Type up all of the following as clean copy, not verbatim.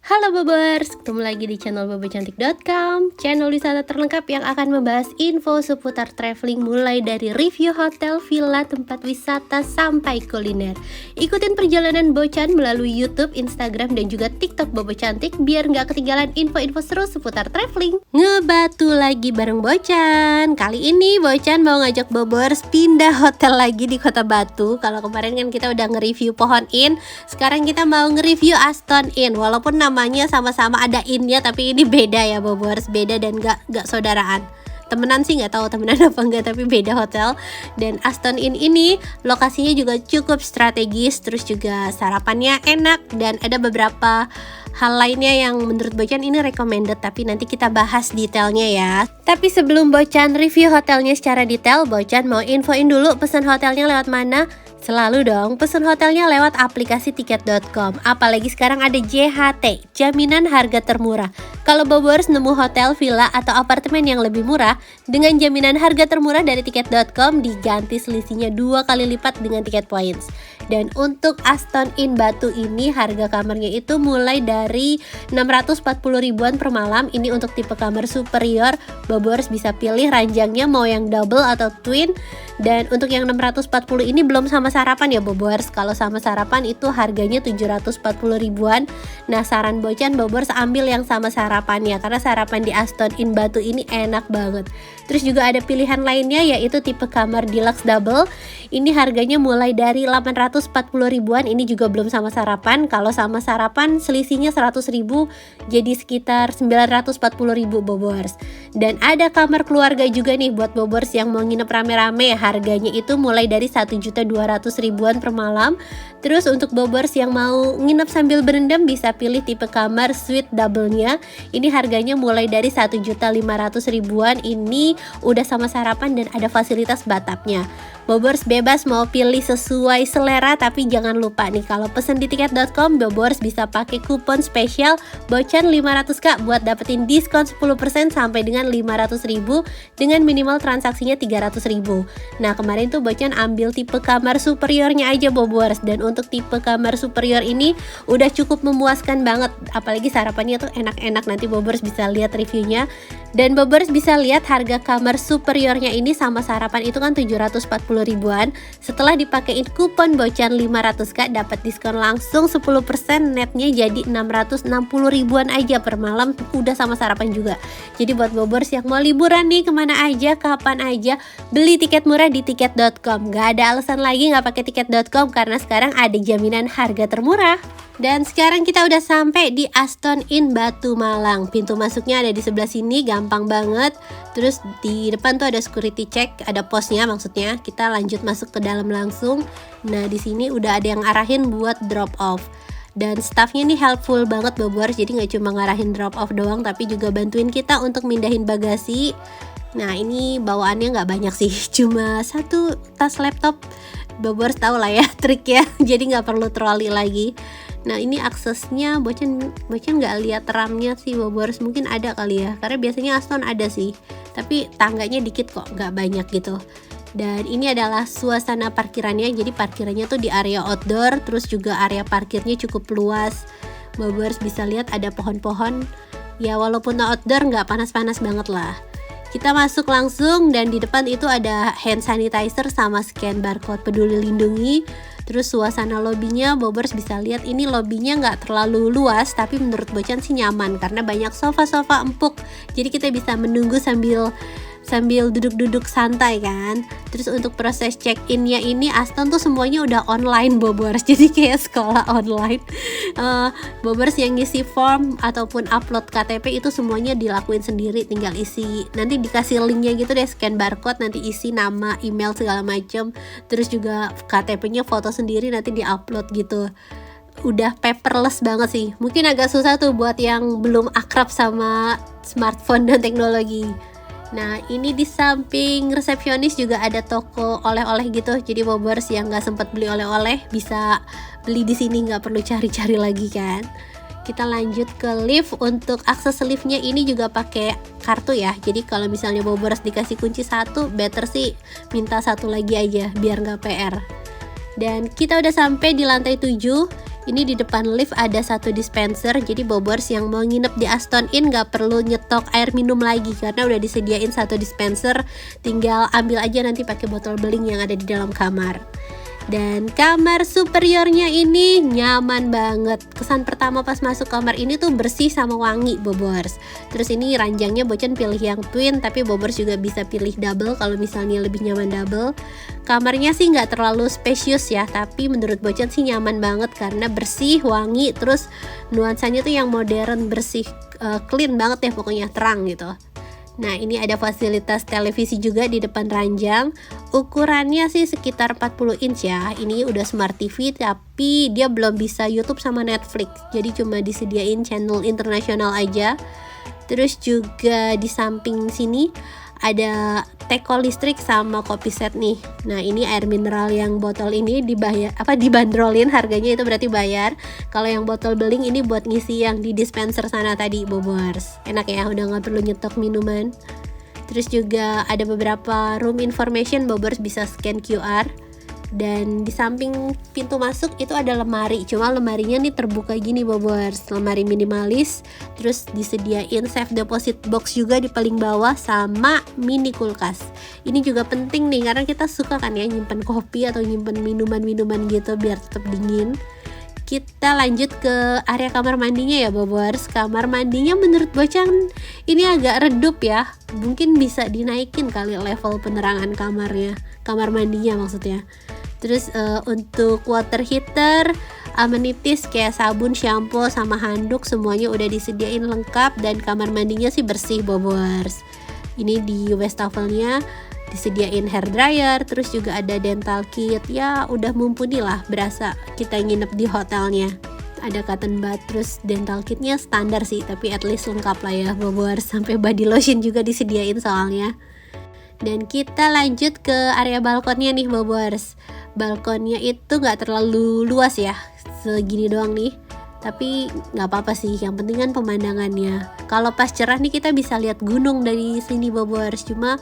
Halo Bobers, ketemu lagi di channel bobocantik.com, channel wisata terlengkap yang akan membahas info seputar traveling mulai dari review hotel, villa, tempat wisata, sampai kuliner. Ikutin perjalanan Bocan melalui YouTube, Instagram, dan juga TikTok Bobo Cantik biar nggak ketinggalan info-info seru seputar traveling. Ngebatu lagi bareng Bocan. Kali ini Bocan mau ngajak Bobers pindah hotel lagi di Kota Batu. Kalau kemarin kan kita udah nge-review Pohon Inn, sekarang kita mau nge-review Aston Inn. Walaupun namanya sama-sama ada in-nya, tapi ini beda ya Bobers, beda dan gak saudaraan. Temenan sih nggak tahu temenan apa enggak, tapi beda hotel. Dan Aston Inn ini lokasinya juga cukup strategis, terus juga sarapannya enak, dan ada beberapa hal lainnya yang menurut Bocan ini recommended, tapi nanti kita bahas detailnya ya. Tapi sebelum Bocan review hotelnya secara detail, Bocan mau infoin dulu pesan hotelnya lewat mana. Selalu dong pesen hotelnya lewat aplikasi tiket.com. Apalagi sekarang ada JHT, jaminan harga termurah. Kalau Bobers nemu hotel, villa, atau apartemen yang lebih murah, dengan jaminan harga termurah dari tiket.com diganti selisihnya 2 kali lipat dengan tiket points. Dan untuk Aston Inn Batu ini harga kamarnya itu mulai dari 640 ribuan per malam. Ini untuk tipe kamar superior. Bobers bisa pilih ranjangnya mau yang double atau twin. Dan untuk yang 640 ini belum sama sarapan ya Bobers. Kalau sama sarapan itu harganya 740 ribuan. Nah, saran Bocan Bobers ambil yang sama sarapannya, karena sarapan di Aston Inn Batu ini enak banget. Terus juga ada pilihan lainnya yaitu tipe kamar deluxe double. Ini harganya mulai dari 840 ribuan. Ini juga belum sama sarapan. Kalau sama sarapan selisihnya 100 ribu, jadi sekitar 940 ribu Bobers. Dan ada kamar keluarga juga nih buat Bobers yang mau nginep rame-rame. Harganya itu mulai dari 1.200 ribuan per malam. Terus untuk Bobers yang mau nginep sambil berendam bisa pilih tipe kamar suite double-nya. Ini harganya mulai dari 1.500 ribuan. Ini udah sama sarapan dan ada fasilitas bathtubnya. Bobers bebas mau pilih sesuai selera, tapi jangan lupa nih kalau pesen di tiket.com Bobers bisa pakai kupon spesial Bocan 500k buat dapetin diskon 10% sampai dengan 500 ribu dengan minimal transaksinya 300 ribu. Nah, kemarin tuh Bocan ambil tipe kamar superiornya aja Bobers, dan untuk tipe kamar superior ini udah cukup memuaskan banget, apalagi sarapannya tuh enak-enak. Nanti Bobers bisa lihat reviewnya, dan Bobers bisa lihat harga kamar superiornya ini sama sarapan itu kan 740 ribuan. Setelah dipakein kupon Bocan 500k dapat diskon langsung 10%, netnya jadi 660 ribuan aja per malam, udah sama sarapan juga. Jadi buat Bobers yang mau liburan nih kemana aja, kapan aja, beli tiket murah di tiket.com. Gak ada alasan lagi gak pakai tiket.com karena sekarang ada jaminan harga termurah. Dan sekarang kita udah sampai di Aston Inn Batu Malang. Pintu masuknya ada di sebelah sini, gampang banget. Terus di depan tuh ada security check, ada posnya maksudnya. Kita lanjut masuk ke dalam langsung. Nah, di sini udah ada yang arahin buat drop off. Dan staffnya nih helpful banget Bobers, jadi nggak cuma ngarahin drop off doang, tapi juga bantuin kita untuk mindahin bagasi. Nah, ini bawaannya nggak banyak sih, cuma satu tas laptop. Bobers tau lah ya trik ya, jadi nggak perlu troli lagi. Nah, ini aksesnya Bocan nggak lihat ramnya sih Bobers, mungkin ada kali ya, karena biasanya Aston ada sih, tapi tangganya dikit kok, nggak banyak gitu. Dan ini adalah suasana parkirannya, jadi parkirannya tuh di area outdoor, terus juga area parkirnya cukup luas. Bobers bisa lihat ada pohon-pohon, ya walaupun outdoor nggak panas-panas banget lah. Kita masuk langsung, dan di depan itu ada hand sanitizer sama scan barcode Peduli Lindungi. Terus suasana lobbynya Bobers bisa lihat, ini lobbynya nggak terlalu luas, tapi menurut Bocan sih nyaman karena banyak sofa-sofa empuk. Jadi kita bisa menunggu sambil duduk-duduk santai kan. Terus untuk proses check-innya ini Aston tuh semuanya udah online Bobers, jadi kayak sekolah online. Bobers yang ngisi form ataupun upload KTP itu semuanya dilakuin sendiri, tinggal isi. Nanti dikasih linknya gitu deh, scan barcode, nanti isi nama, email segala macem. Terus juga KTP-nya foto sendiri, nanti diupload gitu. Udah paperless banget sih. Mungkin agak susah tuh buat yang belum akrab sama smartphone dan teknologi. Nah, ini di samping resepsionis juga ada toko oleh-oleh gitu. Jadi Bobers yang nggak sempat beli oleh-oleh bisa beli di sini, nggak perlu cari-cari lagi kan. Kita lanjut ke lift. Untuk akses liftnya ini juga pakai kartu ya. Jadi kalau misalnya Bobers dikasih kunci satu, better sih minta satu lagi aja biar nggak PR. Dan kita udah sampai di lantai 7. Ini di depan lift ada satu dispenser, jadi bobors yang mau nginep di Aston Inn gak perlu nyetok air minum lagi karena udah disediain satu dispenser, tinggal ambil aja nanti pakai botol beling yang ada di dalam kamar. Dan kamar superiornya ini nyaman banget. Kesan pertama pas masuk kamar ini tuh bersih sama wangi bobors. Terus ini ranjangnya Bocan pilih yang twin, tapi bobors juga bisa pilih double kalau misalnya lebih nyaman double. Kamarnya sih nggak terlalu spacious ya, tapi menurut Bocan sih nyaman banget karena bersih, wangi, terus nuansanya tuh yang modern, bersih, clean banget ya, pokoknya terang gitu. Nah, ini ada fasilitas televisi juga di depan ranjang. Ukurannya sih sekitar 40 inch ya. Ini udah smart TV tapi dia belum bisa YouTube sama Netflix. Jadi cuma disediain channel internasional aja. Terus juga di samping sini ada teko listrik sama kopi set nih. Nah, ini air mineral yang botol ini dibandrolin harganya, itu berarti bayar. Kalau yang botol beling ini buat ngisi yang di dispenser sana tadi bobors. Enak ya, udah nggak perlu nyetok minuman. Terus juga ada beberapa room information, bobors bisa scan QR. Dan di samping pintu masuk itu ada lemari, cuma lemarinya nih terbuka gini bobors, lemari minimalis. Terus disediain safe deposit box juga di paling bawah sama mini kulkas. Ini juga penting nih karena kita suka kan ya nyimpen kopi atau nyimpen minuman-minuman gitu biar tetap dingin. Kita lanjut ke area kamar mandinya ya bobors. Kamar mandinya menurut Bocan ini agak redup ya, mungkin bisa dinaikin kali level penerangan kamarnya, kamar mandinya maksudnya. Terus untuk water heater, amenities kayak sabun, shampoo, sama handuk semuanya udah disediain lengkap. Dan kamar mandinya sih bersih bobors. Ini di wastafelnya disediain hair dryer, terus juga ada dental kit. Ya udah mumpuni lah, berasa kita nginep di hotelnya. Ada cotton bud, terus dental kitnya standar sih, tapi at least lengkap lah ya bobors. Sampai body lotion juga disediain soalnya. Dan kita lanjut ke area balkonnya nih bobors. Balkonnya itu gak terlalu luas ya, segini doang nih, tapi gak apa-apa sih, yang penting kan pemandangannya. Kalau pas cerah nih kita bisa lihat gunung dari sini bobors, cuma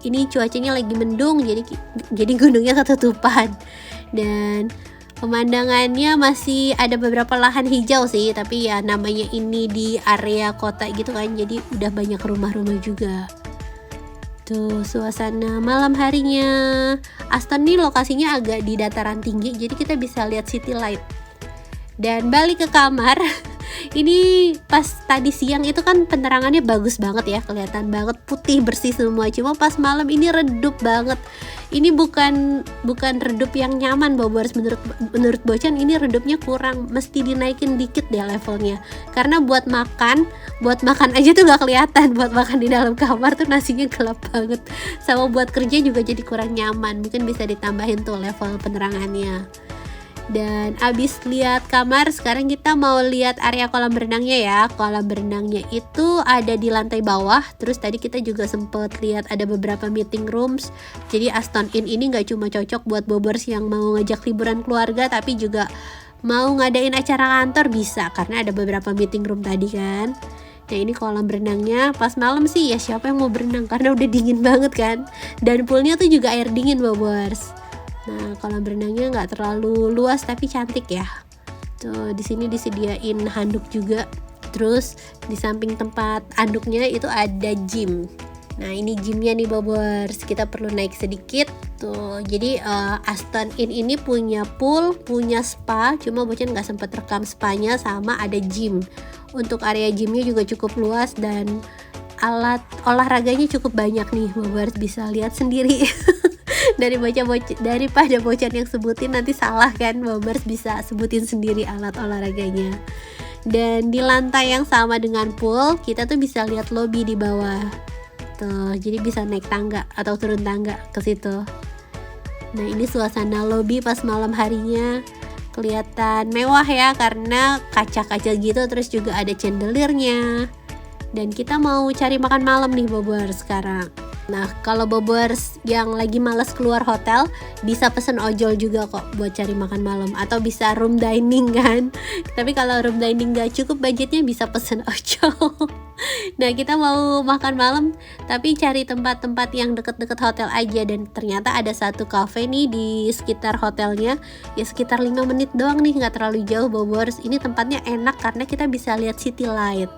ini cuacanya lagi mendung, jadi gunungnya ketutupan. Dan pemandangannya masih ada beberapa lahan hijau sih, tapi ya namanya ini di area kota gitu kan, jadi udah banyak rumah-rumah juga. Tuh suasana malam harinya. Aston nih lokasinya agak di dataran tinggi, jadi kita bisa lihat city light. Dan balik ke kamar. Ini pas tadi siang itu kan penerangannya bagus banget ya, kelihatan banget putih bersih semua. Cuma pas malam ini redup banget. Ini bukan redup yang nyaman bobors, menurut Bocan ini redupnya kurang, mesti dinaikin dikit deh levelnya. Karena buat makan aja tuh gak kelihatan, buat makan di dalam kamar tuh nasinya gelap banget. Sama buat kerja juga jadi kurang nyaman, mungkin bisa ditambahin tuh level penerangannya. Dan abis lihat kamar, sekarang kita mau lihat area kolam berenangnya ya. Kolam berenangnya itu ada di lantai bawah. Terus tadi kita juga sempet lihat ada beberapa meeting rooms. Jadi Aston Inn ini gak cuma cocok buat bobors yang mau ngajak liburan keluarga, tapi juga mau ngadain acara kantor bisa, karena ada beberapa meeting room tadi kan. Nah ini kolam berenangnya pas malam sih ya, siapa yang mau berenang karena udah dingin banget kan. Dan poolnya tuh juga air dingin bobors. Nah, kolam berenangnya nggak terlalu luas tapi cantik ya. Tuh, di sini disediain handuk juga. Terus di samping tempat handuknya itu ada gym. Nah, ini gymnya nih bobors. Kita perlu naik sedikit. Tuh, jadi Aston Inn ini punya pool, punya spa. Cuma Bocan nggak sempat rekam spanya, sama ada gym. Untuk area gymnya juga cukup luas dan alat olahraganya cukup banyak nih bobors, bisa lihat sendiri. Daripada Bocan yang sebutin nanti salah kan, bobors bisa sebutin sendiri alat olahraganya. Dan di lantai yang sama dengan pool, kita tuh bisa lihat lobby di bawah. Tuh, jadi bisa naik tangga atau turun tangga ke situ. Nah, ini suasana lobby pas malam harinya. Kelihatan mewah ya karena kaca-kaca gitu, terus juga ada chandeliernya. Dan kita mau cari makan malam nih bobors sekarang. Nah, kalau bobers yang lagi males keluar hotel, bisa pesen ojol juga kok buat cari makan malam. Atau bisa room dining kan. Tapi kalau room dining gak cukup budgetnya, bisa pesen ojol. Nah, kita mau makan malam, tapi cari tempat-tempat yang deket-deket hotel aja. Dan ternyata ada satu cafe nih di sekitar hotelnya. Ya sekitar 5 menit doang nih, gak terlalu jauh bobers. Ini tempatnya enak karena kita bisa lihat city light.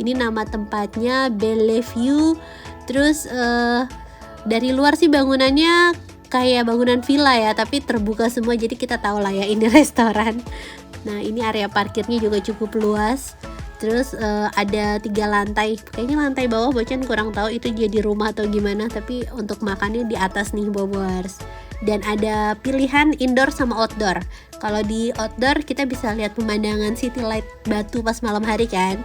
Ini nama tempatnya Bellevue. Terus dari luar sih bangunannya kayak bangunan villa ya, tapi terbuka semua, jadi kita tahu lah ya ini restoran. Nah, ini area parkirnya juga cukup luas. Terus ada 3 lantai, kayaknya lantai bawah Bocan kurang tahu itu jadi rumah atau gimana, tapi untuk makannya di atas nih bobers. Dan ada pilihan indoor sama outdoor. Kalau di outdoor kita bisa lihat pemandangan city light Batu pas malam hari kan.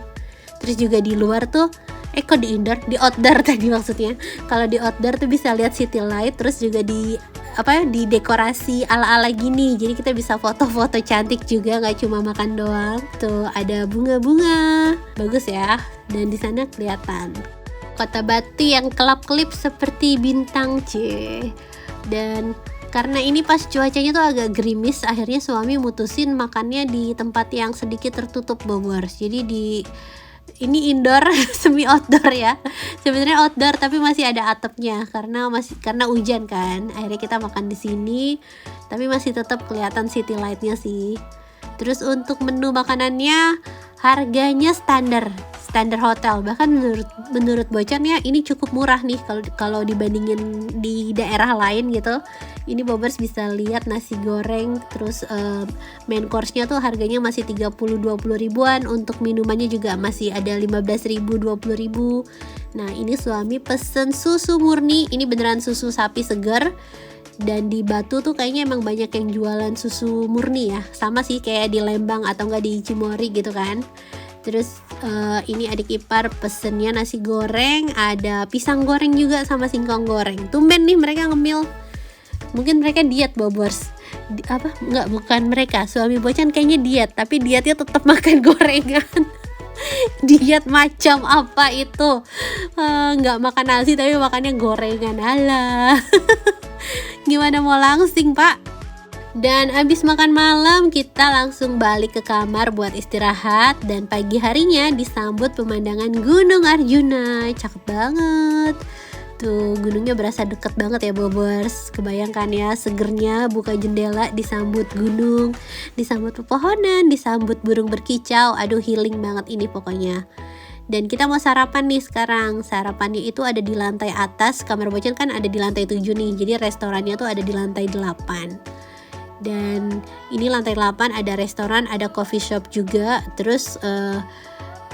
Terus juga di luar tuh kok di indoor, di outdoor tadi maksudnya. Kalau di outdoor tuh bisa lihat city light, terus juga di dekorasi ala-ala gini. Jadi kita bisa foto-foto cantik juga, nggak cuma makan doang. Tuh ada bunga-bunga, bagus ya. Dan di sana kelihatan Kota Batu yang kelap-kelip seperti bintang C. Dan karena ini pas cuacanya tuh agak gerimis, akhirnya suami mutusin makannya di tempat yang sedikit tertutup bobers. Jadi ini indoor semi outdoor ya. Sebenarnya outdoor tapi masih ada atapnya karena hujan kan. Akhirnya kita makan di sini, tapi masih tetap kelihatan city lightnya sih. Terus untuk menu makanannya harganya standar hotel. Bahkan menurut Bocan ya ini cukup murah nih kalau dibandingin di daerah lain gitu. Ini bobers bisa lihat nasi goreng, terus main course-nya tuh harganya masih 30-20 ribuan. Untuk minumannya juga masih ada 15 ribu, 20 ribu. Nah, ini suami pesen susu murni. Ini beneran susu sapi segar. Dan di Batu tuh kayaknya emang banyak yang jualan susu murni ya. Sama sih kayak di Lembang atau enggak di Cimory gitu kan. Terus ini adik ipar pesennya nasi goreng, ada pisang goreng juga sama singkong goreng. Tumben nih mereka ngemil. Mungkin mereka diet bobers. Bukan mereka. Suami Bocan kayaknya diet, tapi dietnya tetap makan gorengan. Diet macam apa itu? Nggak makan nasi tapi makannya gorengan. Alah. Gimana mau langsing pak? Dan abis makan malam kita langsung balik ke kamar buat istirahat. Dan pagi harinya disambut pemandangan Gunung Arjuna. Cakep banget. Tuh gunungnya berasa deket banget ya bobers. Kebayangkan ya segernya buka jendela disambut gunung, disambut pepohonan, disambut burung berkicau. Aduh healing banget ini pokoknya. Dan kita mau sarapan nih sekarang. Sarapannya itu ada di lantai atas. Kamar Bocan kan ada di lantai 7 nih. Jadi restorannya tuh ada di lantai 8. Dan ini lantai 8 ada restoran, ada coffee shop juga. Terus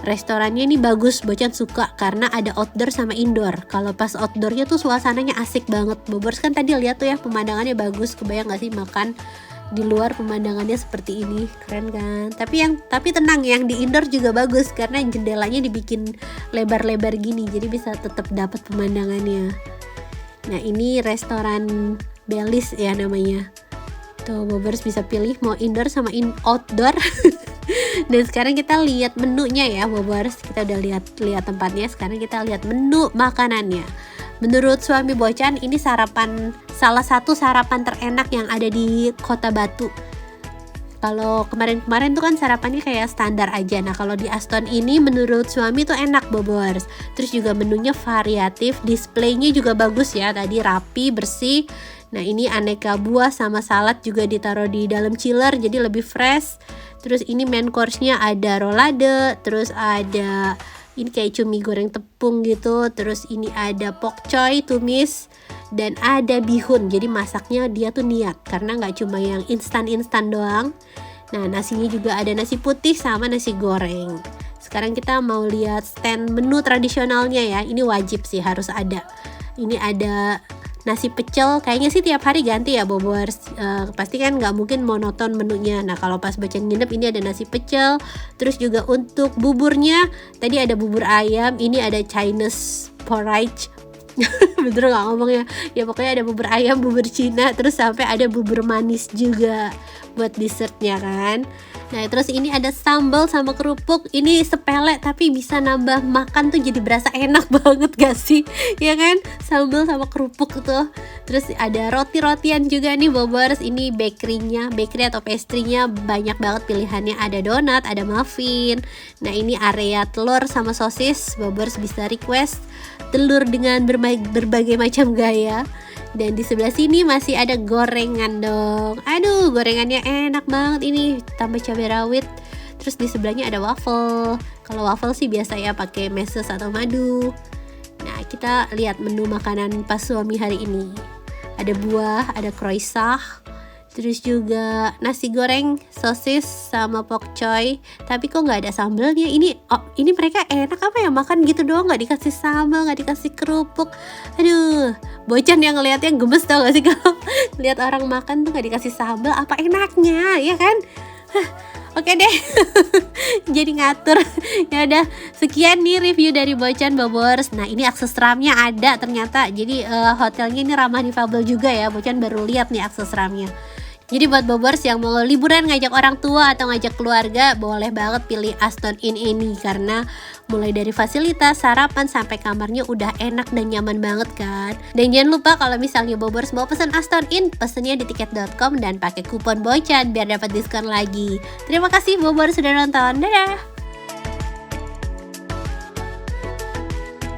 restorannya ini bagus, Bocan suka karena ada outdoor sama indoor. Kalau pas outdoornya tuh suasananya asik banget. Bobers kan tadi lihat tuh ya pemandangannya bagus. Kebayang gak sih makan di luar pemandangannya seperti ini, keren kan? Tapi tenang, yang di indoor juga bagus karena jendelanya dibikin lebar-lebar gini, jadi bisa tetap dapat pemandangannya. Nah ini restoran Bellis ya namanya. Tuh bobers bisa pilih mau indoor sama outdoor. Dan sekarang kita lihat menunya ya bobers. Kita udah lihat tempatnya, sekarang kita lihat menu makanannya. Menurut suami Bocan ini salah satu sarapan terenak yang ada di Kota Batu. Kalau kemarin tuh kan sarapannya kayak standar aja. Nah kalau di Aston ini menurut suami tuh enak bobers. Terus juga menunya variatif, displaynya juga bagus ya. Tadi rapi, bersih. Nah ini aneka buah sama salad juga ditaruh di dalam chiller jadi lebih fresh. Terus ini main course-nya ada rolade, terus ada ini kayak cumi goreng tepung gitu. Terus ini ada pok choy tumis dan ada bihun. Jadi masaknya dia tuh niat karena nggak cuma yang instan doang. Nah nasinya juga ada nasi putih sama nasi goreng. Sekarang kita mau lihat stand menu tradisionalnya ya. Ini wajib sih harus ada. Ini ada nasi pecel, kayaknya sih tiap hari ganti ya bobers. Pasti kan nggak mungkin monoton menunya. Nah kalau pas Bocan nginep ini ada nasi pecel. Terus juga untuk buburnya tadi ada bubur ayam, ini ada Chinese porridge. Bener nggak ngomongnya? Ya pokoknya ada bubur ayam, bubur Cina, terus sampai ada bubur manis juga buat dessertnya kan. Nah terus ini ada sambal sama kerupuk. Ini sepele tapi bisa nambah makan tuh jadi berasa enak banget gak sih? Ya kan? Sambal sama kerupuk tuh. Terus ada roti-rotian juga nih Bobers. Ini bakery atau pastry-nya banyak banget pilihannya. Ada donat, ada muffin. Nah ini area telur sama sosis. Bobers bisa request telur dengan berbagai macam gaya. Dan di sebelah sini masih ada gorengan dong. Aduh, gorengannya enak banget ini, tambah cabai rawit. Terus di sebelahnya ada waffle. Kalau waffle sih biasa ya pakai meses atau madu. Nah, kita lihat menu makanan pas suami hari ini. Ada buah, ada croissant. Terus juga nasi goreng, sosis sama pokcoy. Tapi kok nggak ada sambelnya? Ini mereka enak apa ya makan gitu doang, nggak dikasih sambal, nggak dikasih kerupuk. Aduh, Bocan yang ngeliatnya gemes tau gak sih kalau lihat orang makan tuh nggak dikasih sambal, apa enaknya, ya kan? Oke deh, jadi ngatur. Ya udah, sekian nih review dari Bocan Bobors. Nah ini akses RAM-nya ada ternyata. Jadi hotelnya ini ramah difabel juga ya. Bocan baru lihat nih akses RAM-nya. Jadi buat Bobors yang mau liburan ngajak orang tua atau ngajak keluarga, boleh banget pilih Aston Inn ini. Karena mulai dari fasilitas, sarapan, sampai kamarnya udah enak dan nyaman banget kan. Dan jangan lupa kalau misalnya Bobors mau pesan Aston Inn, pesennya di tiket.com dan pakai kupon Bocan biar dapat diskon lagi. Terima kasih Bobors sudah nonton, dadah!